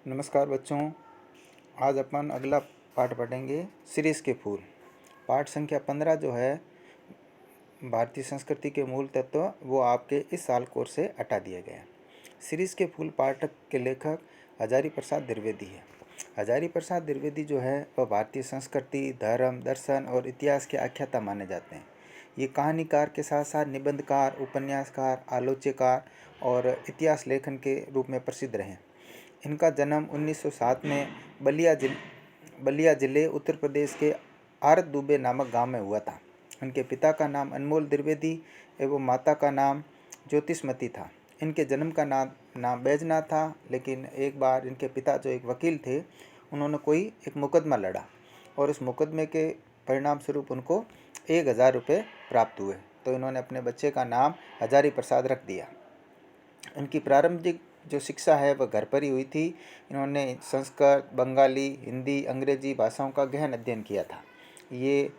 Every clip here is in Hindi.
नमस्कार बच्चों। आज अपन अगला पाठ पढ़ेंगे सीरीज़ के फूल। पाठ संख्या 15 जो है भारतीय संस्कृति के मूल तत्व, वो आपके इस साल कोर्स से हटा दिया गया है। सीरीज़ के फूल पाठ के लेखक हजारी प्रसाद द्विवेदी है। हजारी प्रसाद द्विवेदी जो है वह भारतीय संस्कृति, धर्म, दर्शन और इतिहास के आख्याता माने जाते हैं। ये कहानीकार के साथ साथ निबंधकार, उपन्यासकार, आलोचकार और इतिहास लेखन के रूप में प्रसिद्ध रहे। इनका जन्म 1907 में बलिया जिले उत्तर प्रदेश के आरत दुबे नामक गांव में हुआ था। इनके पिता का नाम अनमोल द्विवेदी एवं माता का नाम ज्योतिषमती था। इनके जन्म का नाम बैजनाथ था, लेकिन एक बार इनके पिता जो एक वकील थे, उन्होंने कोई एक मुकदमा लड़ा और उस मुकदमे के परिणाम स्वरूप उनको 1000 रुपये प्राप्त हुए, तो इन्होंने अपने बच्चे का नाम हजारी प्रसाद रख दिया। इनकी प्रारंभिक जो शिक्षा है वह घर पर ही हुई थी। इन्होंने संस्कृत, बंगाली, हिंदी, अंग्रेजी भाषाओं का गहन अध्ययन किया था। ये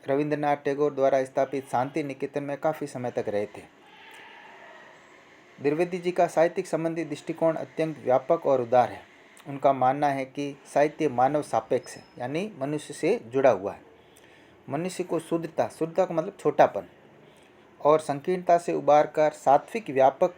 रविंद्रनाथ टैगोर द्वारा स्थापित शांति निकेतन में काफ़ी समय तक रहे थे। द्विवेदी जी का साहित्यिक संबंधी दृष्टिकोण अत्यंत व्यापक और उदार है। उनका मानना है कि साहित्य मानव सापेक्ष है, यानी मनुष्य से जुड़ा हुआ है। मनुष्य को शुद्धता का मतलब छोटापन और संकीर्णता से उबार कर सात्विक व्यापक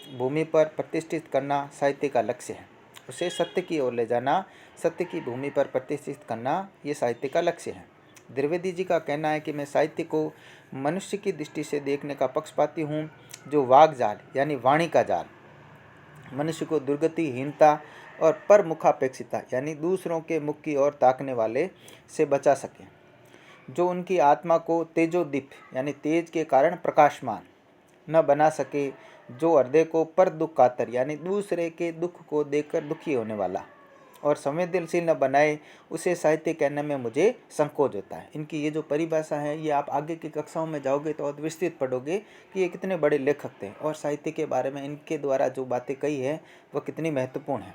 भूमि पर प्रतिष्ठित करना साहित्य का लक्ष्य है। उसे सत्य की ओर ले जाना, सत्य की भूमि पर प्रतिष्ठित करना, ये साहित्य का लक्ष्य है। द्विवेदी जी का कहना है कि मैं साहित्य को मनुष्य की दृष्टि से देखने का पक्षपाती हूँ, जो वाग जाल यानी वाणी का जाल मनुष्य को दुर्गति, हीनता और परमुखापेक्षिता यानी दूसरों के मुख की ओर ताकने वाले से बचा सके, जो उनकी आत्मा को तेजोदीप यानी तेज के कारण प्रकाशमान न बना सके, जो हृदय को पर दुख कातर यानी दूसरे के दुख को देखकर दुखी होने वाला और संवेदनशील न बनाए, उसे साहित्य कहने में मुझे संकोच होता है। इनकी ये जो परिभाषा है, ये आप आगे की कक्षाओं में जाओगे तो और विस्तृत पढ़ोगे कि ये कितने बड़े लेखक थे और साहित्य के बारे में इनके द्वारा जो बातें कही है वह कितनी महत्वपूर्ण है।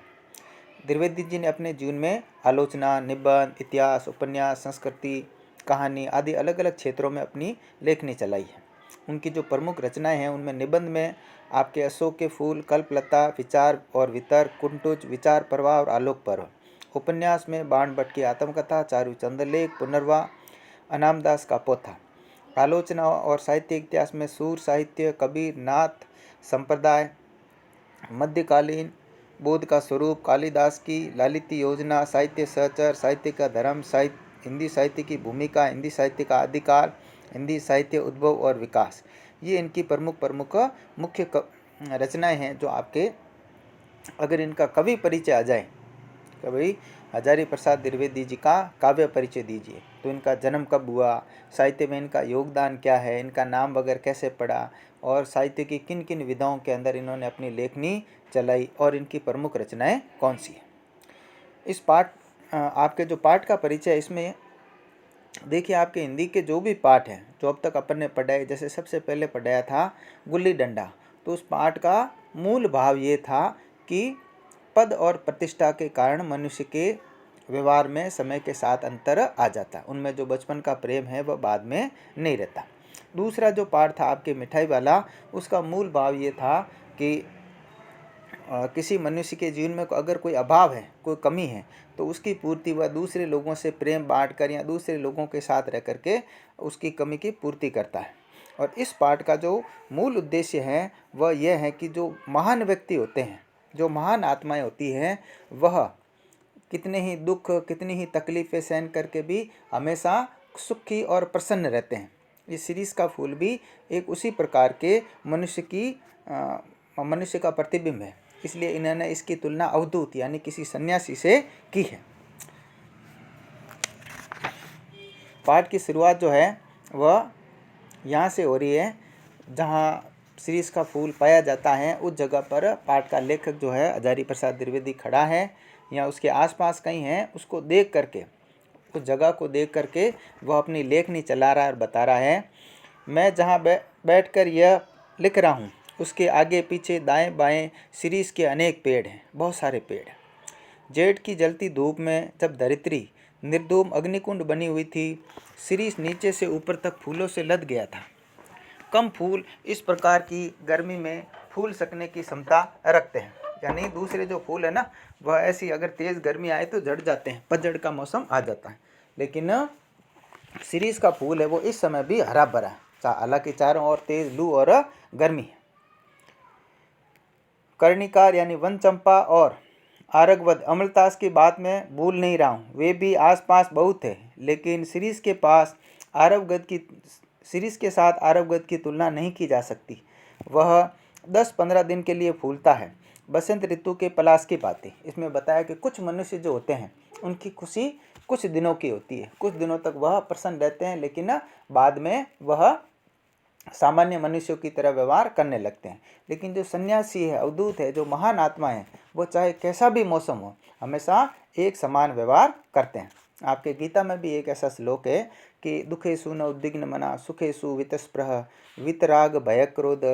द्विवेदी जी ने अपने जीवन में आलोचना, निबंध, इतिहास, उपन्यास, संस्कृति, कहानी आदि अलग अलग क्षेत्रों में अपनी लेखनी चलाई है। उनकी जो प्रमुख रचनाएं हैं, उनमें निबंध में आपके अशोक के फूल, कल्पलता, विचार और वितर्क, कुंटुज, विचार प्रवाह और आलोक पर्व। उपन्यास में बाण भट्ट की आत्मकथा, चारु चंद्रलेख, पुनर्वा, अनामदास का पोथा। आलोचना और साहित्य इतिहास में सूर साहित्य, कबीर, नाथ संप्रदाय, मध्यकालीन बोध का स्वरूप, कालिदास की लालिती योजना, साहित्य सहचर, साहित्य का धर्म, हिंदी साहित्य की भूमिका, हिंदी साहित्य का आदिकाल, हिंदी साहित्य उद्भव और विकास, ये इनकी प्रमुख मुख्य रचनाएं हैं। जो आपके अगर इनका कवि परिचय आ जाए, कवि हजारी प्रसाद द्विवेदी जी का काव्य परिचय दीजिए, तो इनका जन्म कब हुआ, साहित्य में इनका योगदान क्या है, इनका नाम वगैरह कैसे पड़ा और साहित्य की किन किन विधाओं के अंदर इन्होंने अपनी लेखनी चलाई और इनकी प्रमुख रचनाएं कौन सी है। इस आपके जो पाठ का परिचय, इसमें देखिए आपके हिंदी के जो भी पाठ हैं जो अब तक अपन ने पढ़ाए, जैसे सबसे पहले पढ़ाया था गुल्ली डंडा, तो उस पाठ का मूल भाव ये था कि पद और प्रतिष्ठा के कारण मनुष्य के व्यवहार में समय के साथ अंतर आ जाता है, उनमें जो बचपन का प्रेम है वह बाद में नहीं रहता। दूसरा जो पाठ था आपके मिठाई वाला, उसका मूल भाव ये था कि किसी मनुष्य के जीवन में अगर कोई अभाव है, कोई कमी है, तो उसकी पूर्ति वह दूसरे लोगों से प्रेम बांटकर या दूसरे लोगों के साथ रह करके उसकी कमी की पूर्ति करता है। और इस पाठ का जो मूल उद्देश्य है वह यह है कि जो महान व्यक्ति होते हैं, जो महान आत्माएं होती हैं, वह कितने ही दुख, कितनी ही तकलीफ़ें सहन करके भी हमेशा सुखी और प्रसन्न रहते हैं। इस सीरीज़ का फूल भी एक उसी प्रकार के मनुष्य का प्रतिबिंब है, इसलिए इन्होंने इसकी तुलना अवधूत यानी किसी सन्यासी से की है। पाठ की शुरुआत जो है वह यहाँ से हो रही है, जहाँ सीरीज़ का फूल पाया जाता है उस जगह पर पाठ का लेखक जो है हजारी प्रसाद द्विवेदी खड़ा है या उसके आसपास कहीं है, उसको देख करके, उस जगह को देख करके वह अपनी लेखनी चला रहा है और बता रहा है, मैं जहाँ बैठकर यह लिख रहा हूँ उसके आगे पीछे दाएं बाएं सीरीज़ के अनेक पेड़ हैं, बहुत सारे पेड़। जेठ की जलती धूप में जब धरित्री निर्धूम अग्निकुंड बनी हुई थी, सीरीज़ नीचे से ऊपर तक फूलों से लद गया था। कम फूल इस प्रकार की गर्मी में फूल सकने की क्षमता रखते हैं, यानी दूसरे जो फूल है ना वह ऐसी अगर तेज़ गर्मी आए तो झड़ जाते हैं, पतझड़ का मौसम आ जाता है, लेकिन शिरीष का फूल है वो इस समय भी हरा भरा है, हालांकि चारों ओर तेज लू और गर्मी है। कर्णिकार यानी वन चंपा और आरगवद अमलतास की बात मैं भूल नहीं रहा हूँ, वे भी आसपास बहुत थे, लेकिन शिरीष के साथ आरवगद की तुलना नहीं की जा सकती। वह 10-15 दिन के लिए फूलता है। बसंत ऋतु के पलाश की बातें, इसमें बताया कि कुछ मनुष्य जो होते हैं उनकी खुशी कुछ दिनों की होती है, कुछ दिनों तक वह प्रसन्न रहते हैं, लेकिन बाद में वह सामान्य मनुष्यों की तरह व्यवहार करने लगते हैं। लेकिन जो सन्यासी है, अवधूत है, जो महान आत्मा है, वो चाहे कैसा भी मौसम हो हमेशा एक समान व्यवहार करते हैं। आपके गीता में भी एक ऐसा श्लोक है कि दुखेषु न उद्विग्न मना सुखेषु वितस्पृह वितराग भयक्रोध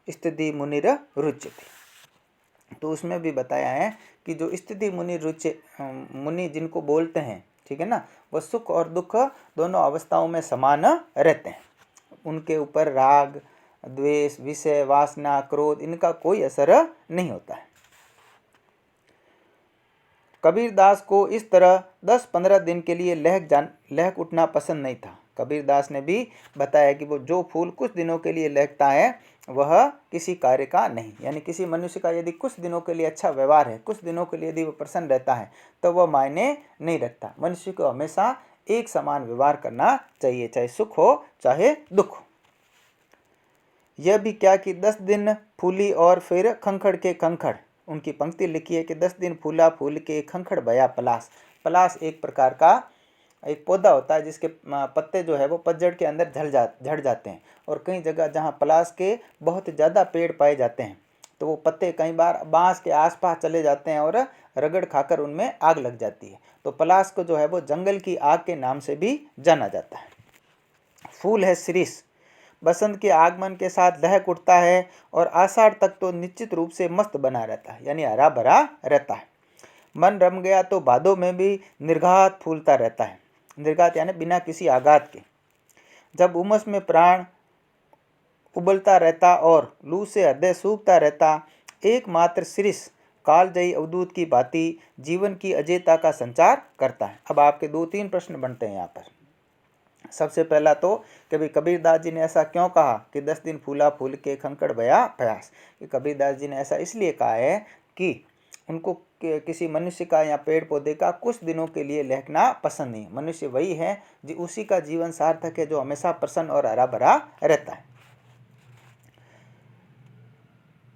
स्थिति मुनिर रुच्यते। तो उसमें भी बताया है कि जो स्थिति मुनि जिनको बोलते हैं, ठीक है ना, वह सुख और दुख दोनों अवस्थाओं में समान रहते हैं। उनके ऊपर राग, द्वेष, विषय, वासना, क्रोध इनका कोई असर नहीं होता है। कबीरदास को इस तरह 10-15 दिन के लिए लहक उठना पसंद नहीं था। कबीरदास ने भी बताया कि वो जो फूल कुछ दिनों के लिए लहकता है वह किसी कार्य का नहीं, यानी किसी मनुष्य का यदि कुछ दिनों के लिए अच्छा व्यवहार है, कुछ दिनों के लिए यदि वो प्रसन्न रहता है तो वह मायने नहीं रखता। मनुष्य को हमेशा एक समान व्यवहार करना चाहिए, चाहे सुख हो चाहे दुख हो। यह भी क्या कि 10 दिन फूली और फिर खंखड़ के खंखड़, उनकी पंक्ति लिखी है कि 10 दिन फूला फूल के खंखड़ भया पलाश। पलाश एक प्रकार का एक पौधा होता है जिसके पत्ते जो है वो पतझड़ के अंदर झड़ जाते हैं, और कई जगह जहाँ पलाश के बहुत ज़्यादा पेड़ पाए जाते हैं तो वो पत्ते कई बार बांस के आसपास चले जाते हैं और रगड़ खाकर उनमें आग लग जाती है। तो पलाश को जो है वो जंगल की आग के नाम से भी जाना जाता है। फूल है शिरीष, बसंत के आगमन के साथ लहक उठता है और आषाढ़ तक तो निश्चित रूप से मस्त बना रहता है, यानी हरा भरा रहता है। मन रम गया तो भादों में भी निर्घात फूलता रहता है। निर्घात यानी बिना किसी आघात के। जब उमस में प्राण उबलता रहता और लू से हृदय सूखता रहता, एकमात्र शिरीष कालजयी अवधूत की भांति जीवन की अजेयता का संचार करता है। अब आपके 2-3 प्रश्न बनते हैं यहाँ पर। सबसे पहला तो कभी कबीरदास जी ने ऐसा क्यों कहा कि 10 दिन फूला फूल के खंखड़ भया प्यास। कि कबीरदास जी ने ऐसा इसलिए कहा है कि उनको किसी मनुष्य का या पेड़ पौधे का कुछ दिनों के लिए लहकना पसंद नहीं। मनुष्य वही है जो उसी का जीवन सार्थक है जो हमेशा प्रसन्न और हरा भरा रहता है।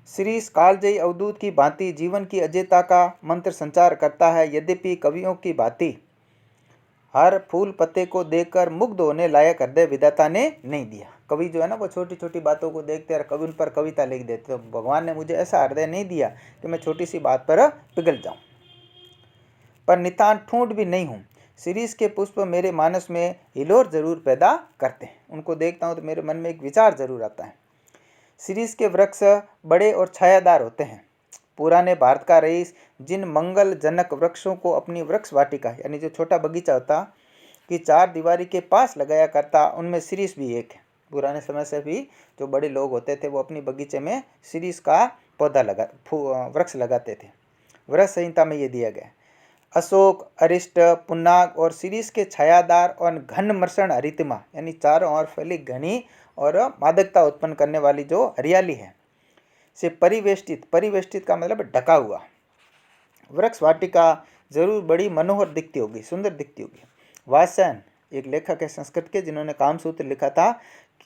शिरीष कालजयी अवधूत की भांति जीवन की अजेयता का मंत्र संचार करता है। यद्यपि कवियों की भांति हर फूल पत्ते को देखकर मुग्ध होने लायक हृदय विधाता ने नहीं दिया। कवि जो है ना वो छोटी छोटी बातों को देखते हैं और कवि उन पर कविता लिख देते। तो भगवान ने मुझे ऐसा हृदय नहीं दिया कि मैं छोटी सी बात पर पिघल जाऊं। पर नितांत ठूंठ भी नहीं हूँ। शिरीष के पुष्प मेरे मानस में हिलोर जरूर पैदा करते हैं। उनको देखता हूँ तो मेरे मन में एक विचार जरूर आता है। शिरीष के वृक्ष बड़े और छायादार होते हैं। पुराने भारत का रईस जिन मंगलजनक वृक्षों को अपनी वृक्ष वाटिका यानी जो छोटा बगीचा होता कि 4 दीवारी के पास लगाया करता, उनमें शिरीष भी एक है। पुराने समय से भी जो बड़े लोग होते थे वो अपनी बगीचे में शिरीष का पौधा वृक्ष लगाते थे। वृक्ष संहिता में ये दिया गया। अशोक, अरिष्ट, पुन्नाग और शिरीष के छायादार और घन मर्षण हरितिमा यानी चारों ओर फैली घनी और मादकता उत्पन्न करने वाली जो हरियाली है से परिवेष्टित का मतलब ढका हुआ वृक्ष वाटिका जरूर बड़ी मनोहर दिखती होगी, सुंदर दिखती होगी। वात्स्यायन एक लेखक है संस्कृत के जिन्होंने कामसूत्र लिखा था,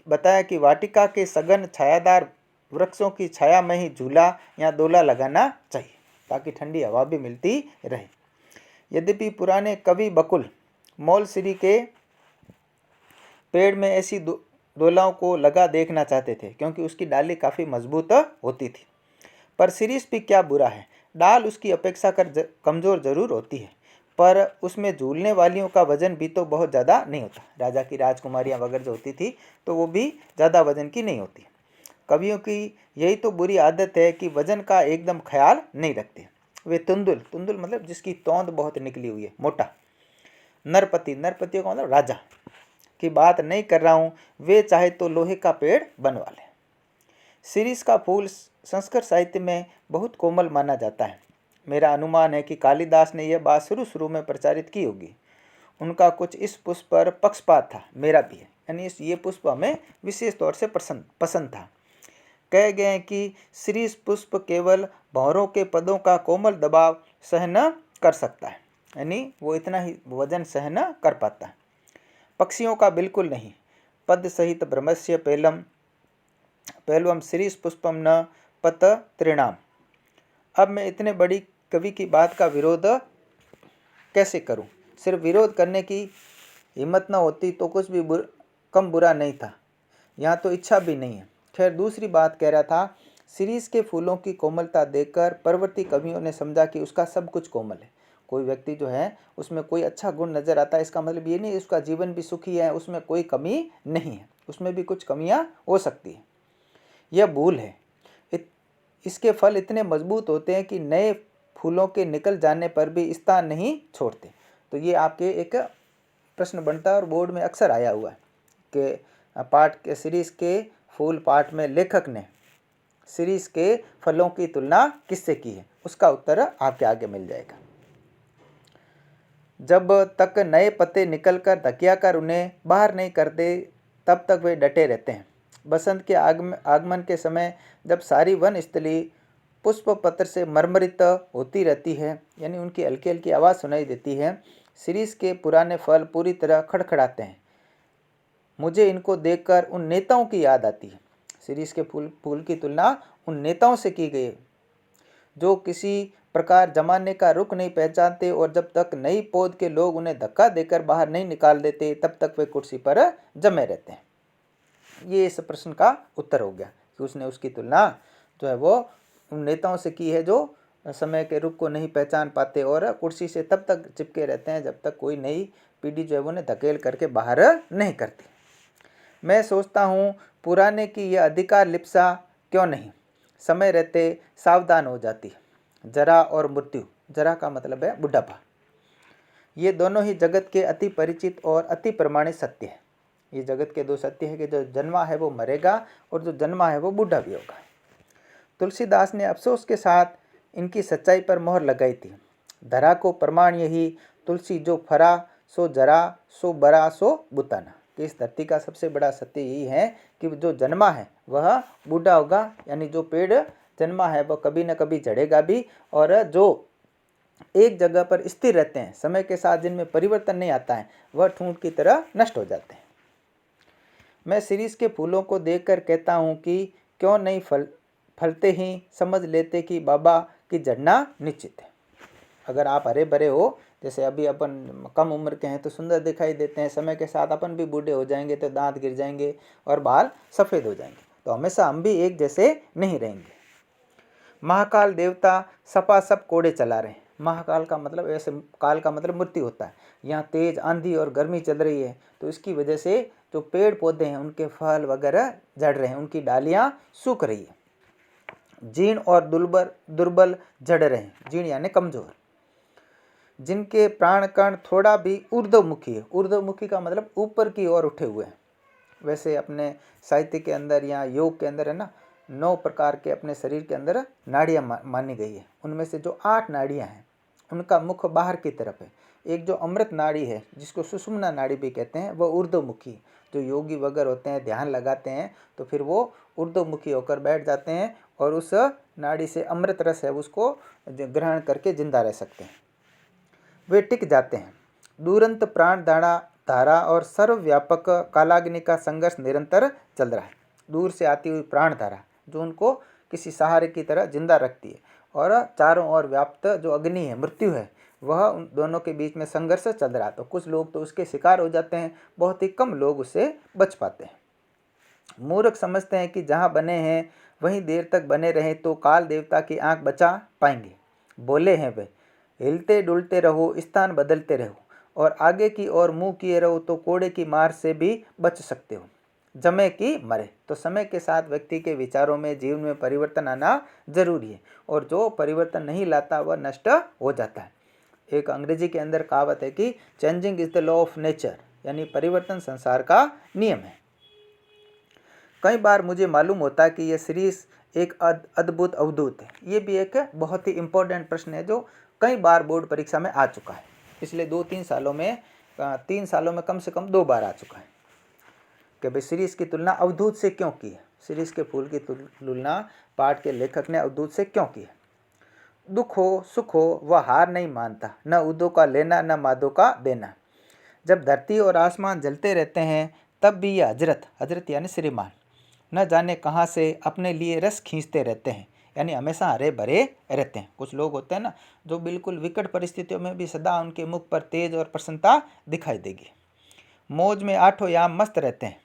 बताया कि वाटिका के सघन छायादार वृक्षों की छाया में ही झूला या दोला लगाना चाहिए ताकि ठंडी हवा भी मिलती रहे। यद्यपि पुराने कवि बकुल मौलसिरी के पेड़ में ऐसी दोलाओं को लगा देखना चाहते थे क्योंकि उसकी डाली काफ़ी मजबूत होती थी। पर शिरीष भी क्या बुरा है, डाल उसकी अपेक्षा कमज़ोर जरूर होती है पर उसमें झूलने वालियों का वजन भी तो बहुत ज़्यादा नहीं होता। राजा की राजकुमारियाँ वगैरह जो होती थी तो वो भी ज़्यादा वजन की नहीं होती। कवियों की यही तो बुरी आदत है कि वजन का एकदम ख्याल नहीं रखते। वे तुंदुल मतलब जिसकी तौंद बहुत निकली हुई है, मोटा। नरपतियों का मतलब राजा की बात नहीं कर रहा हूँ, वे चाहे तो लोहे का पेड़ बनवा लें। शिरीष का फूल संस्कृत साहित्य में बहुत कोमल माना जाता है। मेरा अनुमान है कि कालिदास ने यह बात शुरू में प्रचारित की होगी। उनका कुछ इस पुष्प पर पक्षपात था, मेरा भी है, यानी ये पुष्प हमें विशेष तौर से पसंद था। कह गए हैं कि शिरीष पुष्प केवल भंवरों के पदों का कोमल दबाव सहन कर सकता है, यानी वो इतना ही वजन सहन कर पाता है, पक्षियों का बिल्कुल नहीं। पद सहित ब्रह्मस्य पेलवम शिरीष पुष्पम न पत त्रिणाम। अब मैं इतने बड़ी कवि की बात का विरोध कैसे करूं? सिर्फ विरोध करने की हिम्मत न होती तो कुछ भी कम बुरा नहीं था। यहाँ तो इच्छा भी नहीं है। खैर, दूसरी बात कह रहा था, शिरीष के फूलों की कोमलता देखकर परवर्ती कवियों ने समझा कि उसका सब कुछ कोमल है। कोई व्यक्ति जो है उसमें कोई अच्छा गुण नजर आता है, इसका मतलब ये नहीं उसका जीवन भी सुखी है, उसमें कोई कमी नहीं है, उसमें भी कुछ कमियां हो सकती है। यह भूल है। इसके फल इतने मजबूत होते हैं कि नए फूलों के निकल जाने पर भी स्थान नहीं छोड़ते। तो ये आपके एक प्रश्न बनता है और बोर्ड में अक्सर आया हुआ है कि पाठ के शिरीष के फूल पाठ में लेखक ने शिरीष के फलों की तुलना किससे की है, उसका उत्तर आपके आगे मिल जाएगा। जब तक नए पत्ते निकलकर धकियाकर उन्हें बाहर नहीं करते तब तक वे डटे रहते हैं। बसंत के आगमन के समय जब सारी वन स्थली पुष्प पत्र से मरमरित होती रहती है, यानी उनकी हल्की हल्की आवाज़ सुनाई देती है, शिरीष के पुराने फल पूरी तरह खड़खड़ाते हैं। मुझे इनको देखकर उन नेताओं की याद आती है। शिरीष के फूल की तुलना उन नेताओं से की गई जो किसी प्रकार जमाने का रुख नहीं पहचानते और जब तक नई पौध के लोग उन्हें धक्का देकर बाहर नहीं निकाल देते तब तक वे कुर्सी पर जमे रहते हैं। ये इस प्रश्न का उत्तर हो गया कि उसने उसकी तुलना जो है वो उन नेताओं से की है जो समय के रुख को नहीं पहचान पाते और कुर्सी से तब तक चिपके रहते हैं जब तक कोई नई पीढ़ी जो है वो उन्हें धकेल करके बाहर नहीं करती। मैं सोचता हूँ पुराने की यह अधिकार लिप्सा क्यों नहीं समय रहते सावधान हो जाती। जरा और मृत्यु, जरा का मतलब है बुढ़ापा, ये दोनों ही जगत के अति परिचित और अति प्रमाणित सत्य है। ये जगत के दो सत्य है कि जो जन्मा है वो मरेगा और जो जन्मा है वो बूढ़ा भी होगा। तुलसीदास ने अफसोस के साथ इनकी सच्चाई पर मोहर लगाई थी। धरा को प्रमाण यही, तुलसी जो फरा सो जरा सो बरा सो बुताना, कि इस धरती का सबसे बड़ा सत्य यही है कि जो जन्मा है वह बूढ़ा होगा, यानी जो पेड़ जन्मा है वह कभी न कभी झड़ेगा भी, और जो एक जगह पर स्थिर रहते हैं समय के साथ जिनमें परिवर्तन नहीं आता है वह ठूंठ की तरह नष्ट हो जाते हैं। मैं शिरीष के फूलों को देखकर कहता हूँ कि क्यों नहीं फलते ही समझ लेते कि बाबा की झड़ना निश्चित है। अगर आप हरे भरे हो, जैसे अभी अपन कम उम्र के हैं तो सुंदर दिखाई देते हैं, समय के साथ अपन भी बूढ़े हो जाएंगे तो दांत गिर जाएंगे और बाल सफ़ेद हो जाएंगे, तो हमेशा हम भी एक जैसे नहीं रहेंगे। महाकाल देवता सपासप कोड़े चला रहे हैं। महाकाल का मतलब ऐसे, काल का मतलब मृत्यु होता है। यहाँ तेज आंधी और गर्मी चल रही है तो इसकी वजह से जो पेड़ पौधे हैं उनके फल वगैरह झड़ रहे हैं, उनकी डालियाँ सूख रही है। जीर्ण और दुर्बल झड़ रहे हैं, जीर्ण यानी कमजोर, जिनके प्राण कण थोड़ा भी ऊर्ध्वमुखी है। ऊर्ध्वमुखी का मतलब ऊपर की ओर उठे हुए हैं। वैसे अपने साहित्य के अंदर या योग के अंदर है ना, 9 प्रकार के अपने शरीर के अंदर नाड़ियाँ मानी गई है। उनमें से जो 8 नाड़ियाँ हैं उनका मुख बाहर की तरफ है। एक जो अमृत नाड़ी है जिसको सुषुम्ना नाड़ी भी कहते हैं, वह ऊर्ध्वमुखी, जो योगी वगैरह होते हैं ध्यान लगाते हैं तो फिर वो ऊर्ध्वमुखी होकर बैठ जाते हैं और उस नाड़ी से अमृत रस है उसको ग्रहण करके जिंदा रह सकते हैं, वे टिक जाते हैं। दूरंत प्राण धारा और सर्वव्यापक कालाग्नि का संघर्ष निरंतर चल रहा है। दूर से आती हुई प्राण धारा जो उनको किसी सहारे की तरह जिंदा रखती है, और चारों ओर व्याप्त जो अग्नि है, मृत्यु है, वह उन दोनों के बीच में संघर्ष चल रहा है। तो कुछ लोग तो उसके शिकार हो जाते हैं, बहुत ही कम लोग उससे बच पाते हैं। मूर्ख समझते हैं कि जहाँ बने हैं वहीं देर तक बने रहें तो काल देवता की आंख बचा पाएंगे। बोले हैं वे, हिलते डुलते रहो, स्थान बदलते रहो और आगे की ओर मुंह किए रहो तो कोड़े की मार से भी बच सकते हो। जमे कि मरे। तो समय के साथ व्यक्ति के विचारों में, जीवन में परिवर्तन आना जरूरी है, और जो परिवर्तन नहीं लाता वह नष्ट हो जाता है। एक अंग्रेजी के अंदर कहावत है कि changing is the law of nature, यानी परिवर्तन संसार का नियम है। कई बार मुझे मालूम होता है कि यह सीरीज एक अद्भुत अवधूत है। ये भी एक बहुत ही इम्पोर्टेंट प्रश्न है जो कई बार बोर्ड परीक्षा में आ चुका है। पिछले 2-3 सालों में 3 सालों में कम से कम 2 बार आ चुका है कि भाई सीरीज की तुलना अवधूत से क्यों की है। सीरीज के फूल की तुलना पाठ के लेखक ने अवधूत से क्यों की है। दुख हो सुख हो वह हार नहीं मानता, न उदों का लेना न मादों का देना। जब धरती और आसमान जलते रहते हैं तब भी ये हजरत यानी श्रीमान न जाने कहाँ से अपने लिए रस खींचते रहते हैं, यानी हमेशा हरे भरे रहते हैं। कुछ लोग होते हैं ना जो बिल्कुल विकट परिस्थितियों में भी सदा उनके मुख पर तेज और प्रसन्नता दिखाई देगी। मौज में आठों याम मस्त रहते हैं।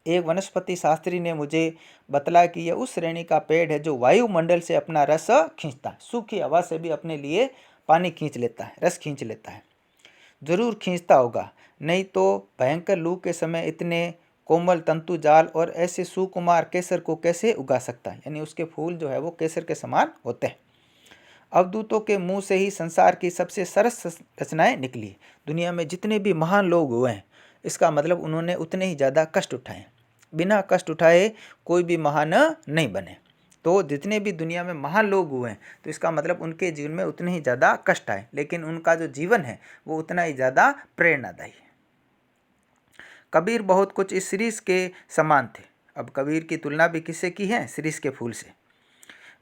एक वनस्पति शास्त्री ने मुझे बतलाया कि यह उस श्रेणी का पेड़ है जो वायुमंडल से अपना रस खींचता है। सूखी हवा से भी अपने लिए पानी खींच लेता है, रस खींच लेता है। जरूर खींचता होगा, नहीं तो भयंकर लू के समय इतने कोमल तंतु जाल और ऐसे सुकुमार केसर को कैसे उगा सकता है। यानी उसके फूल जो है वो केसर के समान होते हैं। अवधूतों के मुंह से ही संसार की सबसे सरस रचनाएं निकली। दुनिया में जितने भी महान लोग हुए हैं, इसका मतलब उन्होंने उतने ही ज़्यादा कष्ट उठाए। बिना कष्ट उठाए कोई भी महान नहीं बने। तो जितने भी दुनिया में महान लोग हुए हैं तो इसका मतलब उनके जीवन में उतने ही ज़्यादा कष्ट आए, लेकिन उनका जो जीवन है वो उतना ही ज़्यादा प्रेरणादायी है। कबीर बहुत कुछ इस सीरीज के समान थे। अब कबीर की तुलना भी किससे की है? सीरीज के फूल से।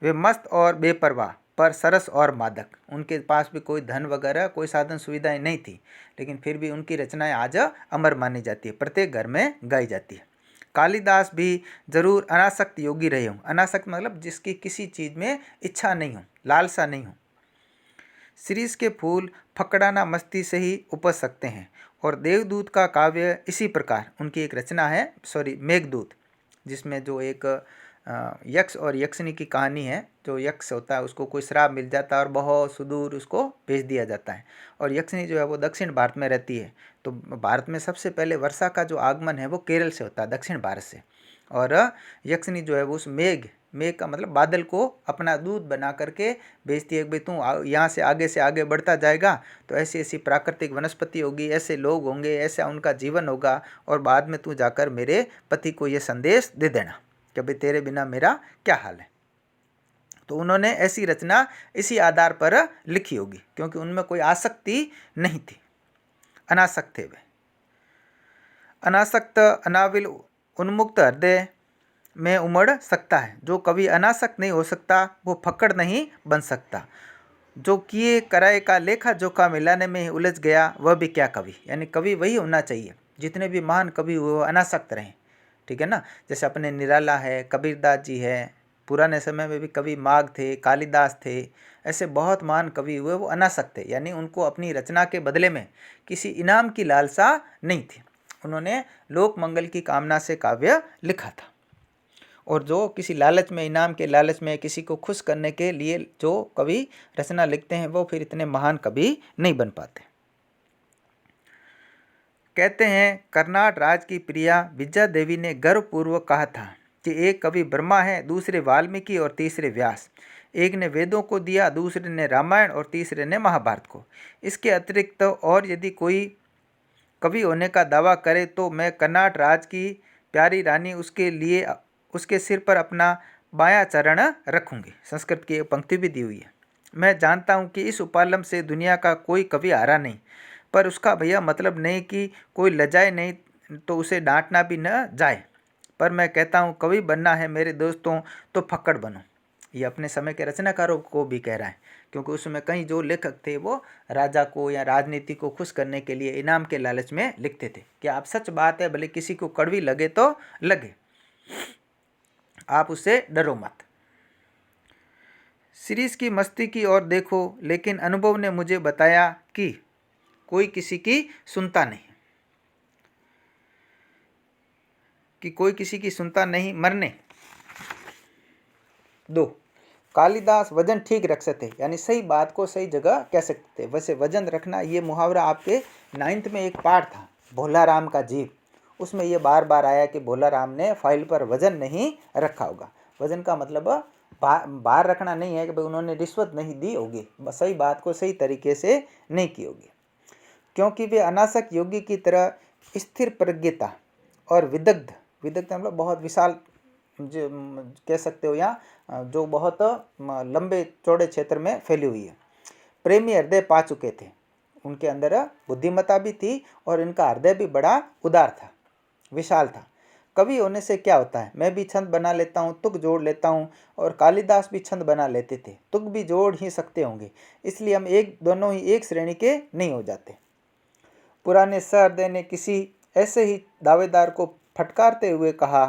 वे मस्त और बेपरवाह पर सरस और मादक। उनके पास भी कोई धन वगैरह कोई साधन सुविधाएं नहीं थी, लेकिन फिर भी उनकी रचनाएं आज अमर मानी जाती है, प्रत्येक घर में गाई जाती है। कालिदास भी जरूर अनासक्त योगी रहे हों। अनासक्त मतलब जिसकी किसी चीज़ में इच्छा नहीं हो, लालसा नहीं हो। सीरीज के फूल फकड़ाना मस्ती से ही उपज सकते हैं। और देवदूत का काव्य इसी प्रकार उनकी एक रचना है, मेघदूत, जिसमें जो एक यक्ष और यक्षिनी की कहानी है। जो यक्ष होता है उसको कोई श्राप मिल जाता है और बहुत सुदूर उसको भेज दिया जाता है, और यक्षिनी जो है वो दक्षिण भारत में रहती है। तो भारत में सबसे पहले वर्षा का जो आगमन है वो केरल से होता है, दक्षिण भारत से। और यक्षिनी जो है वो उस मेघ का मतलब बादल को अपना दूत बना करके भेजती है। भाई तू यहाँ से आगे बढ़ता जाएगा तो ऐसी ऐसी प्राकृतिक वनस्पति होगी, ऐसे लोग होंगे, ऐसा उनका जीवन होगा, और बाद में तू जाकर मेरे पति को ये संदेश दे देना कि भाई तेरे बिना मेरा क्या हाल है। तो उन्होंने ऐसी रचना इसी आधार पर लिखी होगी, क्योंकि उनमें कोई आसक्ति नहीं थी, अनासक्त थे वे। अनासक्त अनाविल उन्मुक्त हृदय में उमड़ सकता है। जो कभी अनासक्त नहीं हो सकता वो फक्कड़ नहीं बन सकता। जो किए कराए का लेखा जोखा मिलाने में ही उलझ गया वह भी क्या कवि। यानी कवि वही होना चाहिए, जितने भी महान कवि हुए वो अनासक्त रहें, ठीक है ना। जैसे अपने निराला है, कबीरदास जी है, पुराने समय में भी कवि माघ थे, कालिदास थे, ऐसे बहुत महान कवि हुए वो अनासक्त थे। यानी उनको अपनी रचना के बदले में किसी इनाम की लालसा नहीं थी। उन्होंने लोक मंगल की कामना से काव्य लिखा था। और जो किसी लालच में, इनाम के लालच में, किसी को खुश करने के लिए जो कवि रचना लिखते हैं वो फिर इतने महान कवि नहीं बन पाते। कहते हैं कर्नाट राज की प्रिया विद्या देवी ने गर्वपूर्वक कहा था कि एक कवि ब्रह्मा है, दूसरे वाल्मीकि और तीसरे व्यास। एक ने वेदों को दिया, दूसरे ने रामायण और तीसरे ने महाभारत को। इसके अतिरिक्त और यदि कोई कवि होने का दावा करे तो मैं कर्नाट राज की प्यारी रानी उसके लिए उसके सिर पर अपना बायां चरण रखूंगी। संस्कृत की एक पंक्ति भी दी हुई है। मैं जानता हूँ कि इस उपालम से दुनिया का कोई कवि हारा नहीं, पर उसका भैया मतलब नहीं कि कोई लजाए नहीं तो उसे डांटना भी न जाए। पर मैं कहता हूँ कवि बनना है मेरे दोस्तों तो फक्कड़ बनो। ये अपने समय के रचनाकारों को भी कह रहा है, क्योंकि उसमें कई जो लेखक थे वो राजा को या राजनीति को खुश करने के लिए इनाम के लालच में लिखते थे कि आप सच बात है, भले किसी को कड़वी लगे तो लगे, आप उससे डरो मत। सीरीज की मस्ती की ओर देखो, लेकिन अनुभव ने मुझे बताया कि कोई किसी की सुनता नहीं, मरने दो। कालिदास वजन ठीक रख सकते, यानी सही बात को सही जगह कह सकते थे। वैसे वजन रखना ये मुहावरा आपके 9th में एक पाठ था भोला राम का जीव, उसमें ये बार बार आया कि भोला राम ने फाइल पर वजन नहीं रखा होगा। वजन का मतलब बाहर रखना नहीं है कि भाई उन्होंने रिश्वत नहीं दी होगी, सही बात को सही तरीके से नहीं की होगी। क्योंकि वे अनासक योगी की तरह स्थिर प्रज्ञता और विविधता मतलब बहुत विशाल, जो कह सकते हो, या जो बहुत लंबे चौड़े क्षेत्र में फैली हुई है। प्रेमी हृदय पा चुके थे, उनके अंदर बुद्धिमत्ता भी थी और इनका हृदय भी बड़ा उदार था, विशाल था। कवि होने से क्या होता है, मैं भी छंद बना लेता हूँ, तुक जोड़ लेता हूँ, और कालिदास भी छंद बना लेते थे, तुक भी जोड़ ही सकते होंगे, इसलिए हम दोनों ही एक श्रेणी के नहीं हो जाते। पुराने सहृदय ने किसी ऐसे ही दावेदार को फटकारते हुए कहा,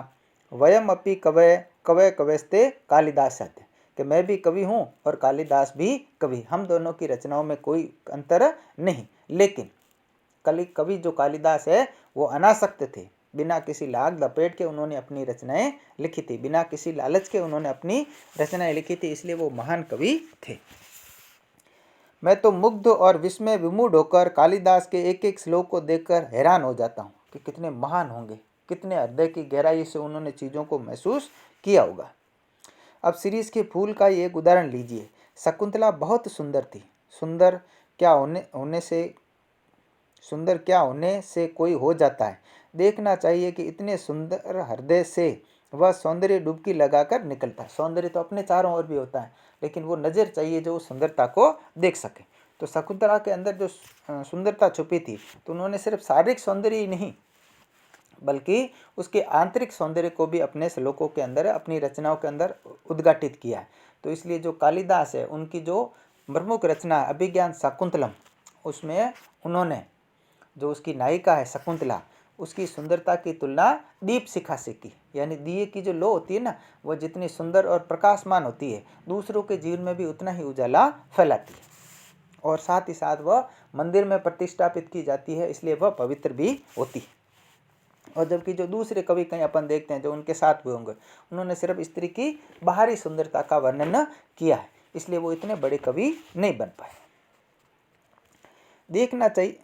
वयम अपि कवय कवय कवयस्ते कालिदास है, कि मैं भी कवि हूँ और कालिदास भी कवि, हम दोनों की रचनाओं में कोई अंतर नहीं। लेकिन कवि जो कालिदास है वो अनासक्त थे, बिना किसी लाग लपेट के उन्होंने अपनी रचनाएं लिखी थी, बिना किसी लालच के उन्होंने अपनी रचनाएं लिखी थी, इसलिए वो महान कवि थे। मैं तो मुग्ध और विस्मय विमूढ़ होकर कालिदास के एक एक श्लोक को देखकर हैरान हो जाता हूँ कि कितने महान होंगे, कितने हृदय की गहराई से उन्होंने चीज़ों को महसूस किया होगा। अब सीरीज के फूल का ही एक उदाहरण लीजिए। शकुंतला बहुत सुंदर थी, सुंदर क्या होने से कोई हो जाता है। देखना चाहिए कि इतने सुंदर हृदय से वह सौंदर्य डुबकी लगाकर निकलता है। सौंदर्य तो अपने चारों ओर भी होता है, लेकिन वो नज़र चाहिए जो उस सुंदरता को देख सके। तो शकुंतला के अंदर जो सुंदरता छुपी थी, तो उन्होंने सिर्फ शारीरिक सौंदर्य ही नहीं बल्कि उसके आंतरिक सौंदर्य को भी अपने श्लोकों के अंदर, अपनी रचनाओं के अंदर उद्घाटित किया है। तो इसलिए जो कालिदास है, उनकी जो प्रमुख रचना अभिज्ञान शाकुंतलम, उसमें उन्होंने जो उसकी नायिका है शकुंतला, उसकी सुंदरता की तुलना दीप शिखा से की। यानी दिए की जो लो होती है ना, वह जितनी सुंदर और प्रकाशमान होती है, दूसरों के जीवन में भी उतना ही उजाला फैलाती है, और साथ ही साथ वह मंदिर में प्रतिष्ठापित की जाती है, इसलिए वह पवित्र भी होती है। और जबकि जो दूसरे कवि कहीं अपन देखते हैं जो उनके साथ हुए होंगे, उन्होंने सिर्फ स्त्री की बाहरी सुंदरता का वर्णन किया है, इसलिए वो इतने बड़े कवि नहीं बन पाए। देखना चाहिए,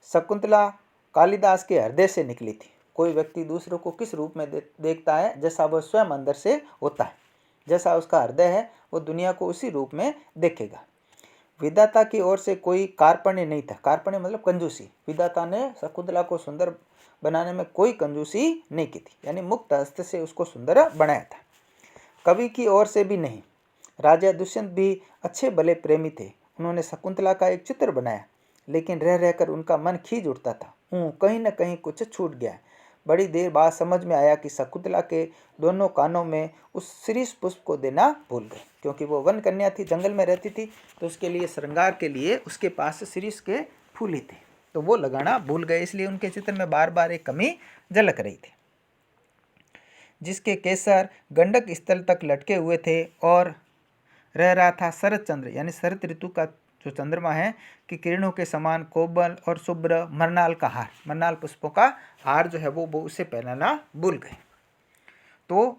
शकुंतला कालिदास के हृदय से निकली थी। कोई व्यक्ति दूसरों को किस रूप में देखता है, जैसा वह स्वयं अंदर से होता है, जैसा उसका हृदय है, वो दुनिया को उसी रूप में देखेगा। विधाता की ओर से कोई कार्पण्य नहीं था। कार्पण्य मतलब कंजूसी। विधाता ने शकुंतला को सुंदर बनाने में कोई कंजूसी नहीं की थी, यानी मुक्त हस्त से उसको सुंदर बनाया था। कवि की ओर से भी नहीं। राजा दुष्यंत भी अच्छे भले प्रेमी थे, उन्होंने शकुंतला का एक चित्र बनाया, लेकिन रह रहकर उनका मन खींच उठता था। कहीं न कहीं कुछ छूट गया। बड़ी देर बाद समझ में आया कि शकुंतला के दोनों कानों में उस शिरीष पुष्प को देना भूल गए, क्योंकि वो वन कन्या थी, जंगल में रहती थी, तो उसके लिए श्रृंगार के लिए उसके पास शिरीष के फूल ही थे, तो वो लगाना भूल गए, इसलिए उनके चित्र में बार बार एक कमी झलक रही थी। जिसके केसर गंडक स्थल तक लटके हुए थे और रह रहा था शरद चंद्र, यानी शरद ऋतु का जो चंद्रमा है कि किरणों के समान कोमल और शुभ्र मरनाल का हार, मरनाल पुष्पों का हार जो है वो उसे पहनाना भूल गए। तो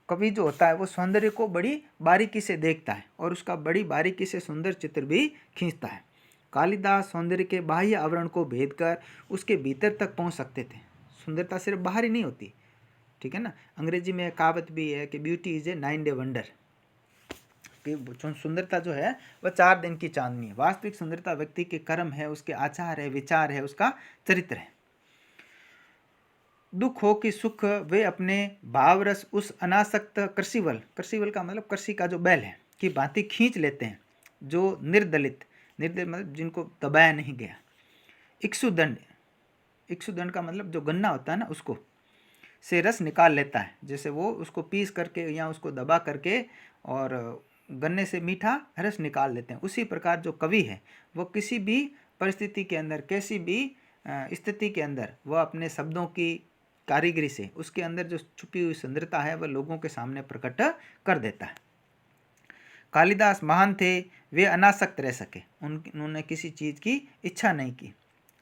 कवि जो होता है वो सौंदर्य को बड़ी बारीकी से देखता है और उसका बड़ी बारीकी से सुंदर चित्र भी खींचता है। कालिदास सौंदर्य के बाह्य आवरण को भेद कर उसके भीतर तक पहुंच सकते थे। सुंदरता सिर्फ बाहर ही नहीं होती, ठीक है ना। अंग्रेजी में कहावत भी है कि beauty is a 9 day wonder, कि सुंदरता जो है वह 4 दिन की चांदनी है। वास्तविक सुंदरता व्यक्ति के कर्म है, उसके आचार है, विचार है, उसका चरित्र है। दुख हो कि सुख, वे अपने भावरस उस अनासक्त कृषिवल का मतलब कृषि का जो बैल है कि भांति खींच लेते हैं, जो निर्दलित मतलब जिनको दबाया नहीं गया। इक्षुदंड का मतलब जो गन्ना होता है ना, उसको से रस निकाल लेता है, जैसे वो उसको पीस करके या उसको दबा करके और गन्ने से मीठा रस निकाल लेते हैं। उसी प्रकार जो कवि है वो किसी भी परिस्थिति के अंदर, कैसी भी स्थिति के अंदर, वह अपने शब्दों की कारीगरी से उसके अंदर जो छुपी हुई सुंदरता है वह लोगों के सामने प्रकट कर देता है। कालिदास महान थे, वे अनासक्त रह सके। उन्होंने किसी चीज़ की इच्छा नहीं की,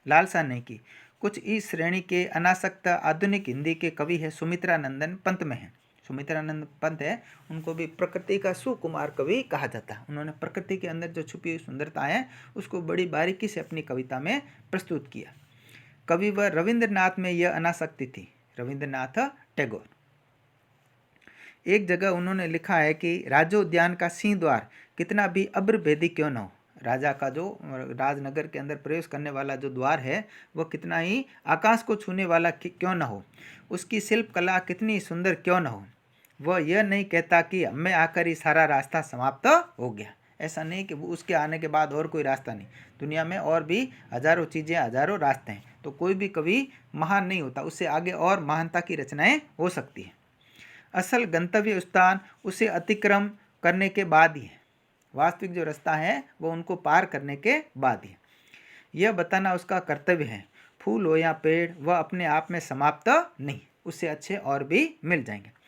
लालसा नहीं की। कुछ इस श्रेणी के अनासक्त आधुनिक हिंदी के कवि है सुमित्रानंदन पंत में है। सुमित्रानंद पंत है, उनको भी प्रकृति का सुकुमार कवि कहा जाता है। उन्होंने प्रकृति के अंदर जो छुपी हुई सुंदरता है उसको बड़ी बारीकी से अपनी कविता में प्रस्तुत किया। कविवर रविंद्रनाथ में यह अनासक्ति थी, रविंद्रनाथ टैगोर। एक जगह उन्होंने लिखा है कि राजोद्यान का सिंह द्वार कितना भी अब्र भेदी क्यों न हो, राजा का जो राजनगर के अंदर प्रवेश करने वाला जो द्वार है वह कितना ही आकाश को छूने वाला क्यों न हो, उसकी शिल्प कला कितनी सुंदर क्यों न हो, वह यह नहीं कहता कि हमें आकर ही सारा रास्ता समाप्त हो गया। ऐसा नहीं कि उसके आने के बाद और कोई रास्ता नहीं, दुनिया में और भी हजारों चीज़ें, हजारों रास्ते हैं। तो कोई भी कवि महान नहीं होता, उससे आगे और महानता की रचनाएं हो सकती हैं। असल गंतव्य स्थान उसे अतिक्रम करने के बाद ही है, वास्तविक जो रास्ता है वो उनको पार करने के बाद ही। यह बताना उसका कर्तव्य है। फूल हो या पेड़, वह अपने आप में समाप्त नहीं, उससे अच्छे और भी मिल जाएंगे।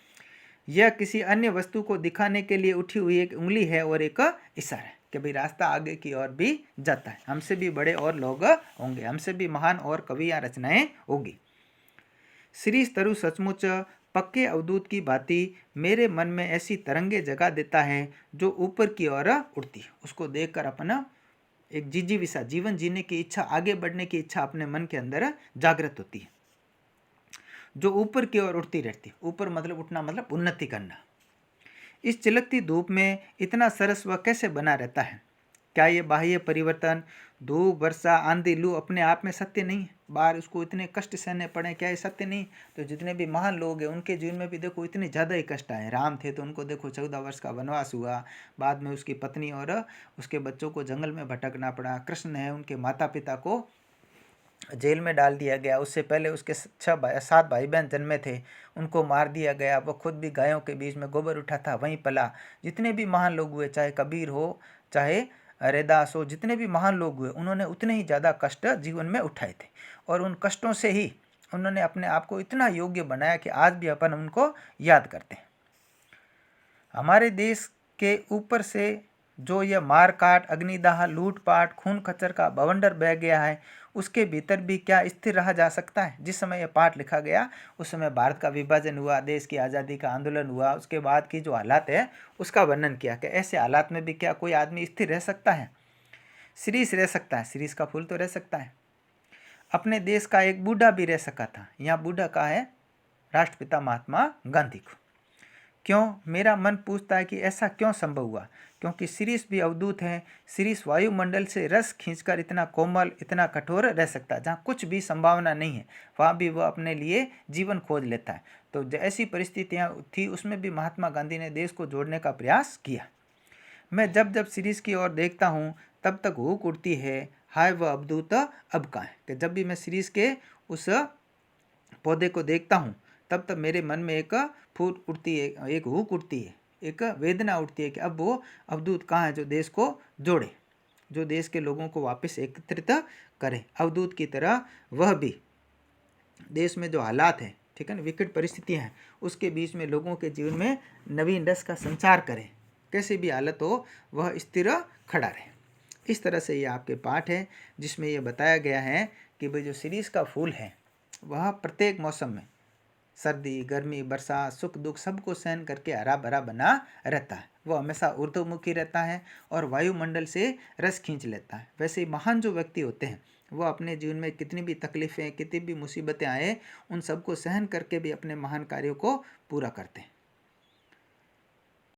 यह किसी अन्य वस्तु को दिखाने के लिए उठी हुई एक उंगली है और एक इशारा है कि भाई रास्ता आगे की ओर भी जाता है, हमसे भी बड़े और लोग होंगे, हमसे भी महान और कवि या रचनाएं होगी। श्री तरु सचमुच पक्के अवधूत की भांति मेरे मन में ऐसी तरंगे जगा देता है जो ऊपर की ओर उड़ती है। उसको देखकर अपना एक जिजीविषा, जीवन जीने की इच्छा, आगे बढ़ने की इच्छा अपने मन के अंदर जागृत होती है, जो ऊपर की ओर उड़ती रहती है। ऊपर मतलब उठना, मतलब उन्नति करना। इस चिलकती धूप में इतना सरस वह कैसे बना रहता है? क्या ये बाह्य परिवर्तन, धूप, वर्षा, आंधी, लू अपने आप में सत्य नहीं है? बाहर उसको इतने कष्ट सहने पड़े, क्या ये सत्य नहीं? तो जितने भी महान लोग हैं उनके जीवन में भी देखो इतने ज़्यादा ही कष्ट आए। राम थे तो उनको देखो 14 वर्ष का वनवास हुआ, बाद में उसकी पत्नी और उसके बच्चों को जंगल में भटकना पड़ा। कृष्ण है, उनके माता पिता को जेल में डाल दिया गया। उससे पहले उसके 7 भाई बहन जन्मे थे, उनको मार दिया गया। वो खुद भी गायों के बीच में गोबर उठा था, वहीं पला। जितने भी महान लोग हुए, चाहे कबीर हो, चाहे रैदास हो, जितने भी महान लोग हुए, उन्होंने उतने ही ज़्यादा कष्ट जीवन में उठाए थे। और उन कष्टों से ही उन्होंने अपने आप को इतना योग्य बनाया कि आज भी अपन उनको याद करते हैं। हमारे देश के ऊपर से जो यह मार काट, अग्निदाह, लूटपाट, खून खच्चर का बवंडर बह गया है, उसके भीतर भी क्या स्थिर रहा जा सकता है? जिस समय यह पाठ लिखा गया उस समय भारत का विभाजन हुआ, देश की आज़ादी का आंदोलन हुआ, उसके बाद की जो हालात है उसका वर्णन किया कि ऐसे हालात में भी क्या कोई आदमी स्थिर रह सकता है? शीरीष रह सकता है, शीरीष का फूल तो रह सकता है। अपने देश का एक बूढ़ा भी रह सका था। यहाँ बूढ़ा का है राष्ट्रपिता महात्मा गांधी को। क्यों? मेरा मन पूछता है कि ऐसा क्यों संभव हुआ? क्योंकि शीरीष भी अवधूत है। शीरीष वायुमंडल से रस खींचकर इतना कोमल, इतना कठोर रह सकता है। जहाँ कुछ भी संभावना नहीं है वहाँ भी वह अपने लिए जीवन खोज लेता है। तो ऐसी परिस्थितियाँ थी, उसमें भी महात्मा गांधी ने देश को जोड़ने का प्रयास किया। मैं जब जब शीरीष की ओर देखता हूँ तब तक हुक उठती है, हाय वह अवधूत अब कहाँ है। कि जब भी मैं शीरीष के उस पौधे को देखता हूँ तब तब मेरे मन में एक फूल उठती है, एक हुक उठती है, एक वेदना उठती है कि अब वो अवधूत कहाँ है जो देश को जोड़े, जो देश के लोगों को वापस एकत्रित करे। अवधूत की तरह वह भी देश में जो हालात हैं, ठीक है ना, विकट परिस्थितियाँ हैं, उसके बीच में लोगों के जीवन में नवीन रस का संचार करें। कैसी भी हालत हो वह स्थिर खड़ा रहे। इस तरह से ये आपके पाठ है जिसमें यह बताया गया है कि भाई जो शीरीष का फूल है वह प्रत्येक मौसम में, सर्दी, गर्मी, बरसात, सुख दुख सबको सहन करके हरा भरा बना रहता है। वो हमेशा ऊर्ध्वमुखी रहता है और वायुमंडल से रस खींच लेता है। वैसे ही महान जो व्यक्ति होते हैं वो अपने जीवन में कितनी भी तकलीफ़ें, कितनी भी मुसीबतें आए, उन सबको सहन करके भी अपने महान कार्यों को पूरा करते हैं।